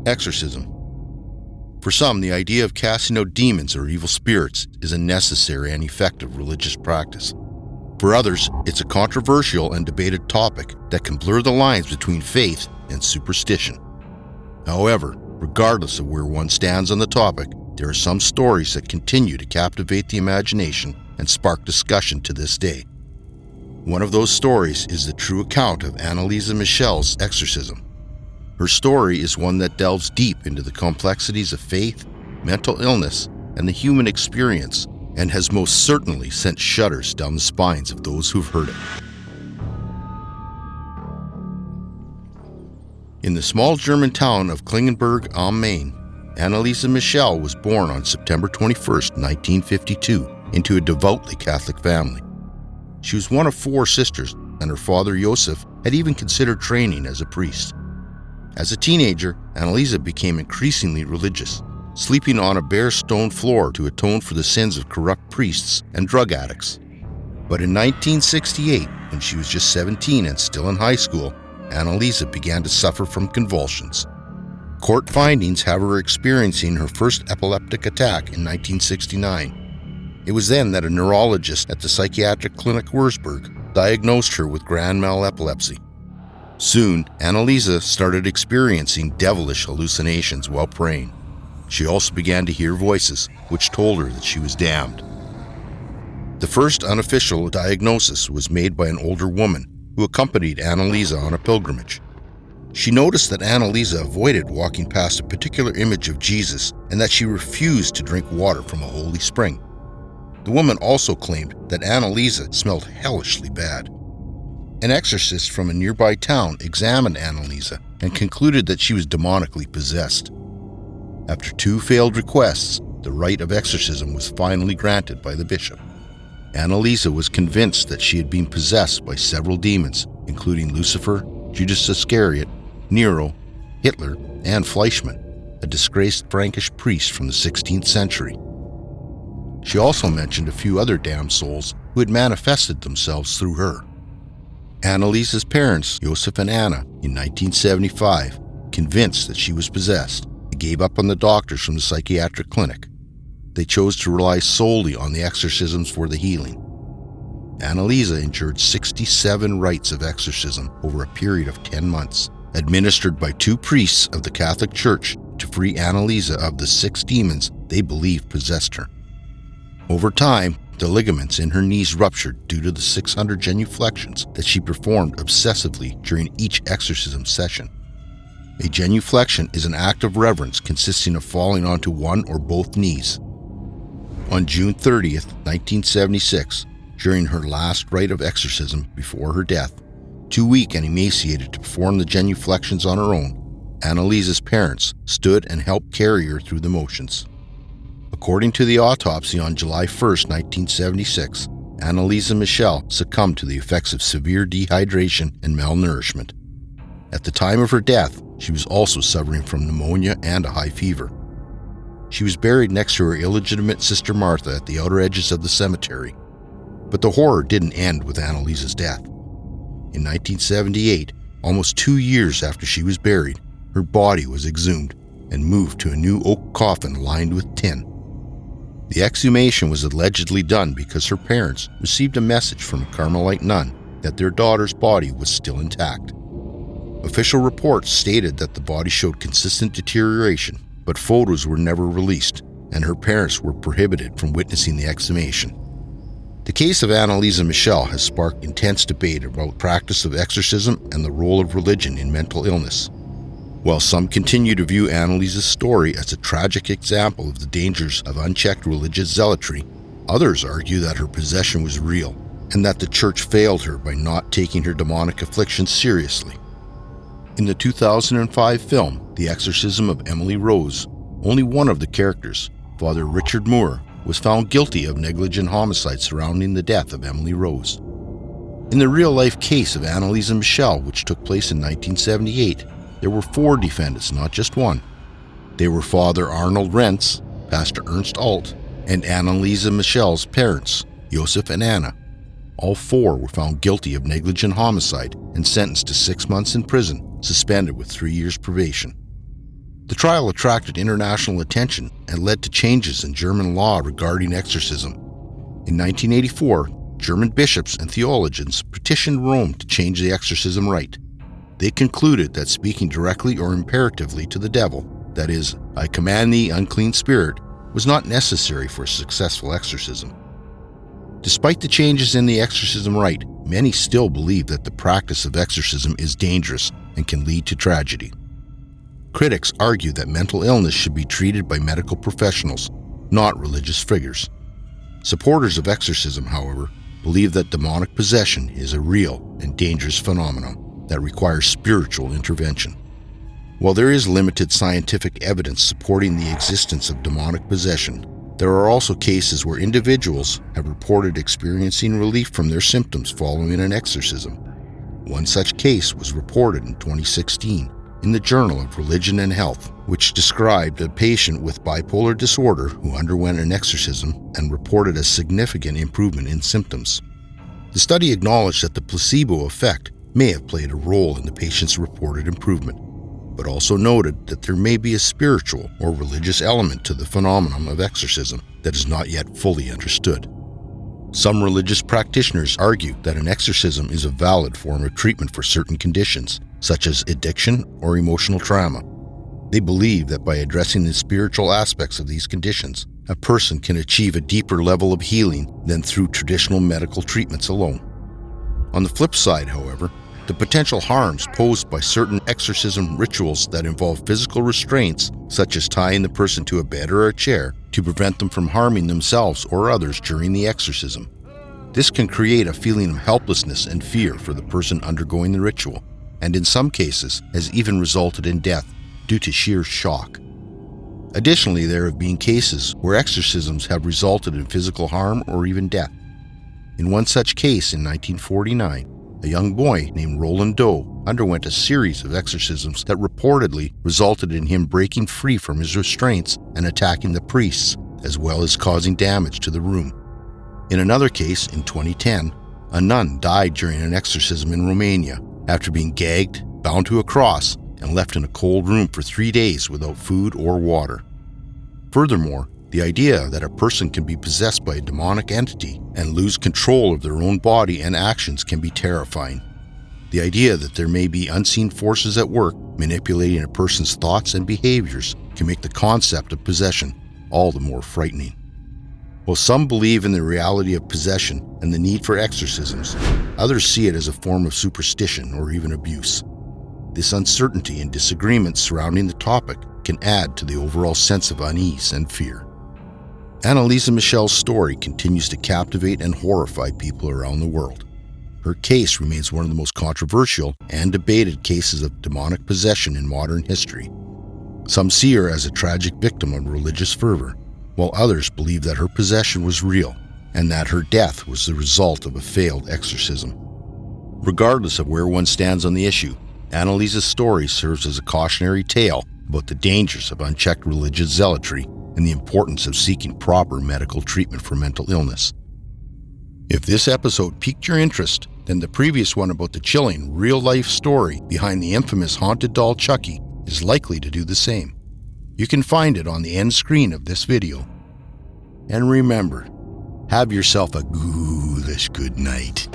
Exorcism. For some, the idea of casting out demons or evil spirits is a necessary and effective religious practice. For others, it's a controversial and debated topic that can blur the lines between faith and superstition. However, regardless of where one stands on the topic, there are some stories that continue to captivate the imagination and spark discussion to this day. One of those stories is the true account of Anneliese Michel's exorcism. Her story is one that delves deep into the complexities of faith, mental illness, and the human experience, and has most certainly sent shudders down the spines of those who've heard it. In the small German town of Klingenberg am Main, Anneliese Michel was born on September 21, 1952, into a devoutly Catholic family. She was one of 4 sisters, and her father Josef had even considered training as a priest. As a teenager, Anneliese became increasingly religious, sleeping on a bare stone floor to atone for the sins of corrupt priests and drug addicts. But in 1968, when she was just 17 and still in high school, Anneliese began to suffer from convulsions. Court findings have her experiencing her first epileptic attack in 1969. It was then that a neurologist at the psychiatric clinic Würzburg diagnosed her with grand mal epilepsy. Soon, Anneliese started experiencing devilish hallucinations while praying. She also began to hear voices, which told her that she was damned. The first unofficial diagnosis was made by an older woman who accompanied Anneliese on a pilgrimage. She noticed that Anneliese avoided walking past a particular image of Jesus and that she refused to drink water from a holy spring. The woman also claimed that Anneliese smelled hellishly bad. An exorcist from a nearby town examined Anneliese and concluded that she was demonically possessed. After 2 failed requests, the rite of exorcism was finally granted by the bishop. Anneliese was convinced that she had been possessed by several demons, including Lucifer, Judas Iscariot, Nero, Hitler, and Fleischmann, a disgraced Frankish priest from the 16th century. She also mentioned a few other damned souls who had manifested themselves through her. Anneliese's parents, Josef and Anna, in 1975, convinced that she was possessed, gave up on the doctors from the psychiatric clinic. They chose to rely solely on the exorcisms for the healing. Anneliese endured 67 rites of exorcism over a period of 10 months, administered by 2 priests of the Catholic Church to free Anneliese of the 6 demons they believed possessed her. Over time, the ligaments in her knees ruptured due to the 600 genuflections that she performed obsessively during each exorcism session. A genuflection is an act of reverence consisting of falling onto one or both knees. On June 30th, 1976, during her last rite of exorcism before her death, too weak and emaciated to perform the genuflections on her own, Anneliese's parents stood and helped carry her through the motions. According to the autopsy on July 1st, 1976, Anneliese Michel succumbed to the effects of severe dehydration and malnourishment. At the time of her death, she was also suffering from pneumonia and a high fever. She was buried next to her illegitimate sister Martha at the outer edges of the cemetery. But the horror didn't end with Anneliese's death. In 1978, almost 2 years after she was buried, her body was exhumed and moved to a new oak coffin lined with tin. The exhumation was allegedly done because her parents received a message from a Carmelite nun that their daughter's body was still intact. Official reports stated that the body showed consistent deterioration, but photos were never released, and her parents were prohibited from witnessing the exhumation. The case of Anneliese Michel has sparked intense debate about practice of exorcism and the role of religion in mental illness. While some continue to view Anneliese's story as a tragic example of the dangers of unchecked religious zealotry, others argue that her possession was real and that the church failed her by not taking her demonic affliction seriously. In the 2005 film, The Exorcism of Emily Rose, only one of the characters, Father Richard Moore, was found guilty of negligent homicide surrounding the death of Emily Rose. In the real-life case of Anneliese Michel, which took place in 1978, there were 4 defendants, not just one. They were Father Arnold Rentz, Pastor Ernst Alt, and Anneliese Michel's parents, Josef and Anna. All 4 were found guilty of negligent homicide and sentenced to 6 months in prison, suspended with 3 years probation. The trial attracted international attention and led to changes in German law regarding exorcism. In 1984, German bishops and theologians petitioned Rome to change the exorcism rite. They concluded that speaking directly or imperatively to the devil, that is, "I command thee, unclean spirit," was not necessary for a successful exorcism. Despite the changes in the exorcism rite, many still believe that the practice of exorcism is dangerous and can lead to tragedy. Critics argue that mental illness should be treated by medical professionals, not religious figures. Supporters of exorcism, however, believe that demonic possession is a real and dangerous phenomenon that requires spiritual intervention. While there is limited scientific evidence supporting the existence of demonic possession, there are also cases where individuals have reported experiencing relief from their symptoms following an exorcism. One such case was reported in 2016 in the Journal of Religion and Health, which described a patient with bipolar disorder who underwent an exorcism and reported a significant improvement in symptoms. The study acknowledged that the placebo effect may have played a role in the patient's reported improvement, but also noted that there may be a spiritual or religious element to the phenomenon of exorcism that is not yet fully understood. Some religious practitioners argue that an exorcism is a valid form of treatment for certain conditions, such as addiction or emotional trauma. They believe that by addressing the spiritual aspects of these conditions, a person can achieve a deeper level of healing than through traditional medical treatments alone. On the flip side, however, the potential harms posed by certain exorcism rituals that involve physical restraints, such as tying the person to a bed or a chair to prevent them from harming themselves or others during the exorcism. This can create a feeling of helplessness and fear for the person undergoing the ritual, and in some cases has even resulted in death due to sheer shock. Additionally, there have been cases where exorcisms have resulted in physical harm or even death. In one such case in 1949, a young boy named Roland Doe underwent a series of exorcisms that reportedly resulted in him breaking free from his restraints and attacking the priests, as well as causing damage to the room. In another case in 2010, a nun died during an exorcism in Romania after being gagged, bound to a cross, and left in a cold room for 3 days without food or water. Furthermore, the idea that a person can be possessed by a demonic entity and lose control of their own body and actions can be terrifying. The idea that there may be unseen forces at work manipulating a person's thoughts and behaviors can make the concept of possession all the more frightening. While some believe in the reality of possession and the need for exorcisms, others see it as a form of superstition or even abuse. This uncertainty and disagreement surrounding the topic can add to the overall sense of unease and fear. Anneliese Michel's story continues to captivate and horrify people around the world. Her case remains one of the most controversial and debated cases of demonic possession in modern history. Some see her as a tragic victim of religious fervor, while others believe that her possession was real and that her death was the result of a failed exorcism. Regardless of where one stands on the issue, Anneliese's story serves as a cautionary tale about the dangers of unchecked religious zealotry and the importance of seeking proper medical treatment for mental illness. If this episode piqued your interest, then the previous one about the chilling, real-life story behind the infamous haunted doll Chucky is likely to do the same. You can find it on the end screen of this video. And remember, have yourself a ghoulish good night.